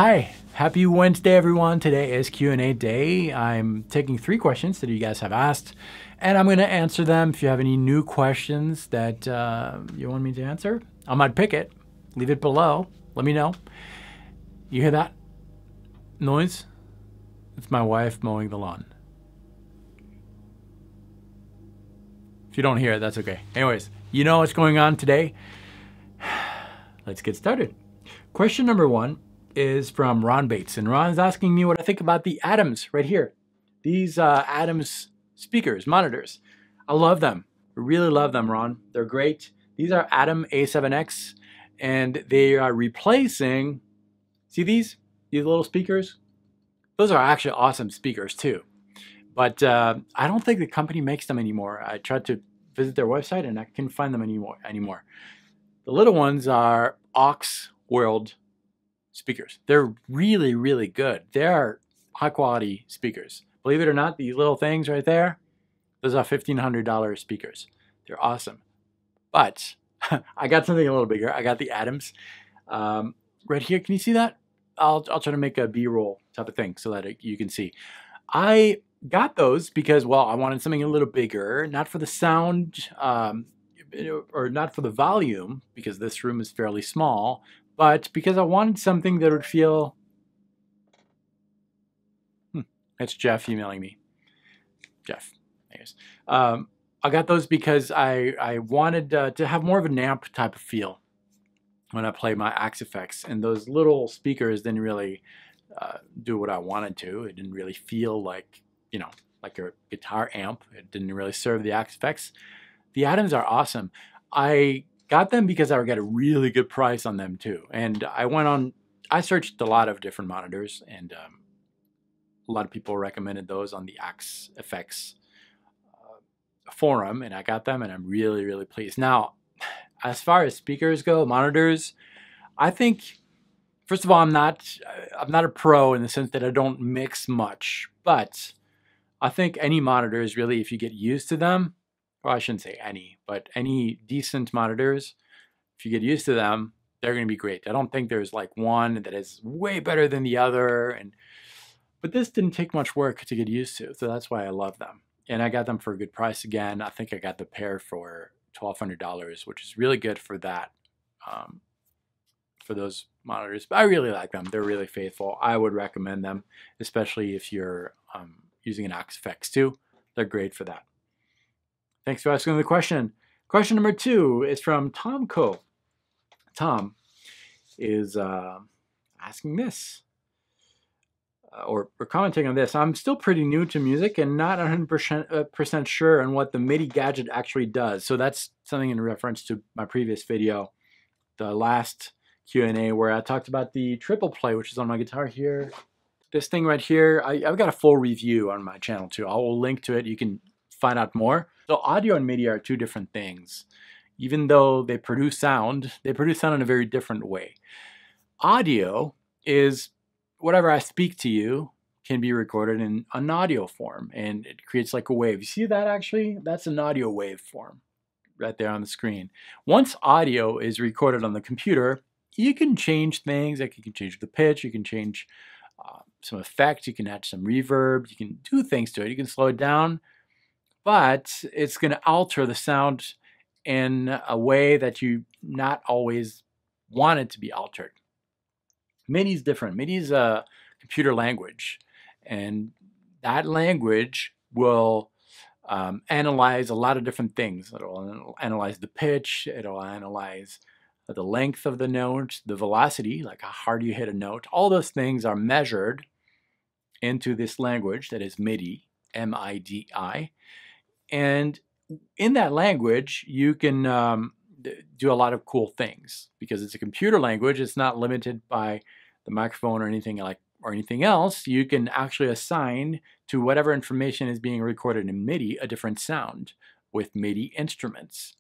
Hi, happy Wednesday everyone. Today is Q&A day. I'm taking 3 questions that you guys have asked, and I'm going to answer them. If you have any new questions that you want me to answer, I might pick it. Leave it below. Let me know. You hear that noise? It's my wife mowing the lawn. If you don't hear it, that's okay. Anyways, you know what's going on today. Let's get started. Question number 1 is from Ron Bates, and Ron's asking me what I think about the Adams right here. These Adams speakers, monitors. I love them. I really love them, Ron. They're great. These are Adam A7X, and they are replacing, see these little speakers? Those are actually awesome speakers too. But I don't think the company makes them anymore. I tried to visit their website and I couldn't find them anymore. The little ones are Aux World speakers. They're really, really good. They're high quality speakers. Believe it or not, these little things right there, those are $1,500 speakers. They're awesome. But I got something a little bigger. I got the Adams right here. Can you see that? I'll try to make a B-roll type of thing so that you can see. I got those because, well, I wanted something a little bigger, not for the sound or not for the volume, because this room is fairly small, but because I wanted something that would feel... That's Jeff emailing me. Jeff. Anyways, I got those because I wanted to have more of an amp type of feel when I play my Axe FX, and those little speakers didn't really do what I wanted to. It didn't really feel like, you know, like a guitar amp. It didn't really serve the Axe FX. The Adams are awesome. I got them because I got a really good price on them too. And I searched a lot of different monitors, and a lot of people recommended those on the Axe FX forum, and I got them, and I'm really, really pleased. Now, as far as speakers go, monitors, I think, first of all, I'm not a pro in the sense that I don't mix much, but I think any monitors really, if you get used to them, well, I shouldn't say any, but any decent monitors, if you get used to them, they're going to be great. I don't think there's like one that is way better than the other, but this didn't take much work to get used to, so that's why I love them. And I got them for a good price again. I think I got the pair for $1,200, which is really good for that, for those monitors. But I really like them. They're really faithful. I would recommend them, especially if you're using an Axe FX too. They're great for that. Thanks for asking the question. Question number 2 is from Tom Co. Tom is asking this, or commenting on this. I'm still pretty new to music and not 100% sure on what the MIDI gadget actually does. So that's something in reference to my previous video, the last Q&A, where I talked about the triple play, which is on my guitar here. This thing right here, I've got a full review on my channel too. I will link to it. You can find out more. So audio and MIDI are 2 different things. Even though they produce sound in a very different way. Audio is whatever I speak to you can be recorded in an audio form, and it creates like a wave. You see that actually? That's an audio wave form right there on the screen. Once audio is recorded on the computer, you can change things. Like you can change the pitch, you can change some effect, you can add some reverb, you can do things to it, you can slow it down, but it's going to alter the sound in a way that you not always want it to be altered. MIDI is different. MIDI is a computer language, and that language will analyze a lot of different things. It'll analyze the pitch, it'll analyze the length of the note, the velocity, like how hard you hit a note. All those things are measured into this language that is MIDI, M-I-D-I. And in that language, you can do a lot of cool things because it's a computer language. It's not limited by the microphone or anything else. You can actually assign to whatever information is being recorded in MIDI a different sound with MIDI instruments.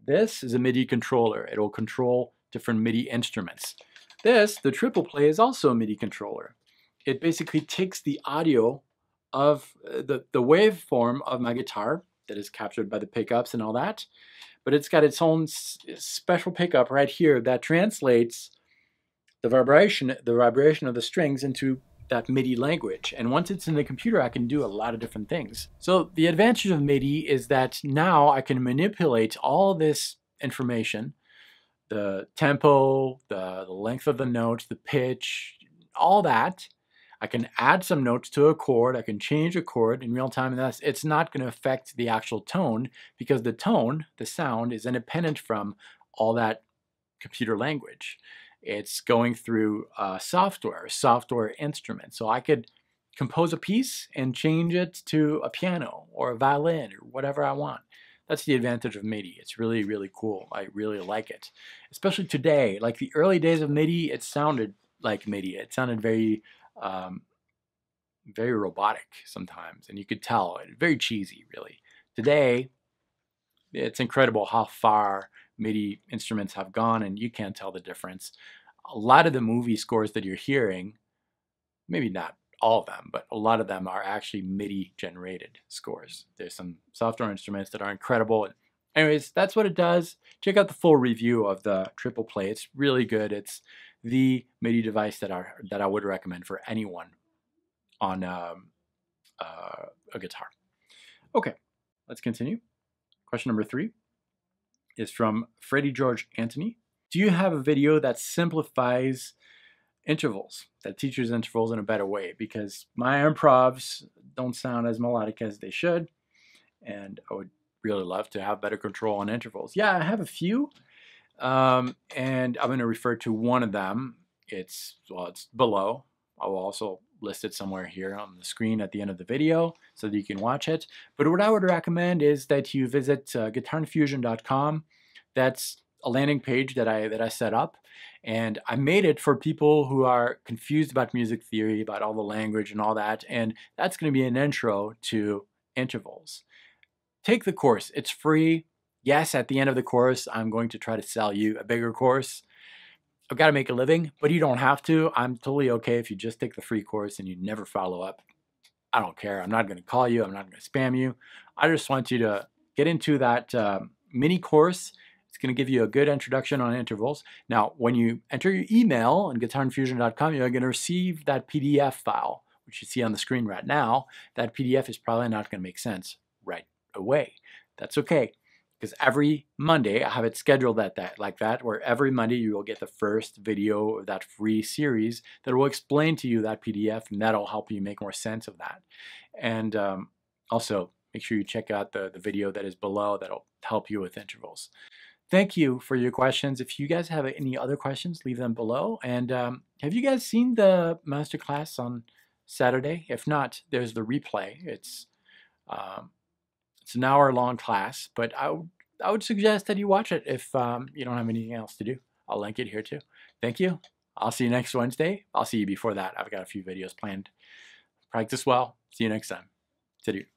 This is a MIDI controller. It will control different MIDI instruments. This, the triple play, is also a MIDI controller. It basically takes the audio of the waveform of my guitar that is captured by the pickups and all that, but it's got its own special pickup right here that translates the vibration of the strings into that MIDI language. And once it's in the computer, I can do a lot of different things. So the advantage of MIDI is that now I can manipulate all this information, the tempo, the length of the notes, the pitch, all that. I can add some notes to a chord. I can change a chord in real time, and it's not going to affect the actual tone, because the tone, the sound, is independent from all that computer language. It's going through software instrument. So I could compose a piece and change it to a piano or a violin or whatever I want. That's the advantage of MIDI. It's really, really cool. I really like it. Especially today, like the early days of MIDI, it sounded like MIDI. It sounded very, very robotic sometimes, and you could tell, very cheesy, really. Today, it's incredible how far MIDI instruments have gone, and you can't tell the difference. A lot of the movie scores that you're hearing, maybe not all of them, but a lot of them are actually MIDI generated scores. There's some software instruments that are incredible. Anyways, that's what it does. Check out the full review of the Triple Play. It's really good. It's the MIDI device that I would recommend for anyone on a guitar. Okay, let's continue. Question number 3 is from Freddie George Anthony. Do you have a video that simplifies intervals, that teaches intervals in a better way? Because my improvs don't sound as melodic as they should, and I would really love to have better control on intervals. Yeah, I have a few, and I'm going to refer to one of them. It's below. I will also list it somewhere here on the screen at the end of the video so that you can watch it. But what I would recommend is that you visit guitarinfusion.com. That's a landing page that I set up, and I made it for people who are confused about music theory, about all the language and all that, and that's going to be an intro to intervals. Take the course. It's free. Yes, at the end of the course, I'm going to try to sell you a bigger course. I've got to make a living, but you don't have to. I'm totally okay if you just take the free course and you never follow up. I don't care. I'm not going to call you. I'm not going to spam you. I just want you to get into that mini course. It's going to give you a good introduction on intervals. Now, when you enter your email on guitarinfusion.com, you're going to receive that PDF file, which you see on the screen right now. That PDF is probably not going to make sense right away. That's okay, because every Monday I have it scheduled like that, where every Monday you will get the first video of that free series that will explain to you that PDF, and that'll help you make more sense of that. And also, make sure you check out the video that is below that'll help you with intervals. Thank you for your questions. If you guys have any other questions, leave them below. And have you guys seen the masterclass on Saturday? If not, there's the replay. It's an hour-long class, but I would suggest that you watch it if you don't have anything else to do. I'll link it here too. Thank you. I'll see you next Wednesday. I'll see you before that. I've got a few videos planned. Practice well. See you next time. Salut.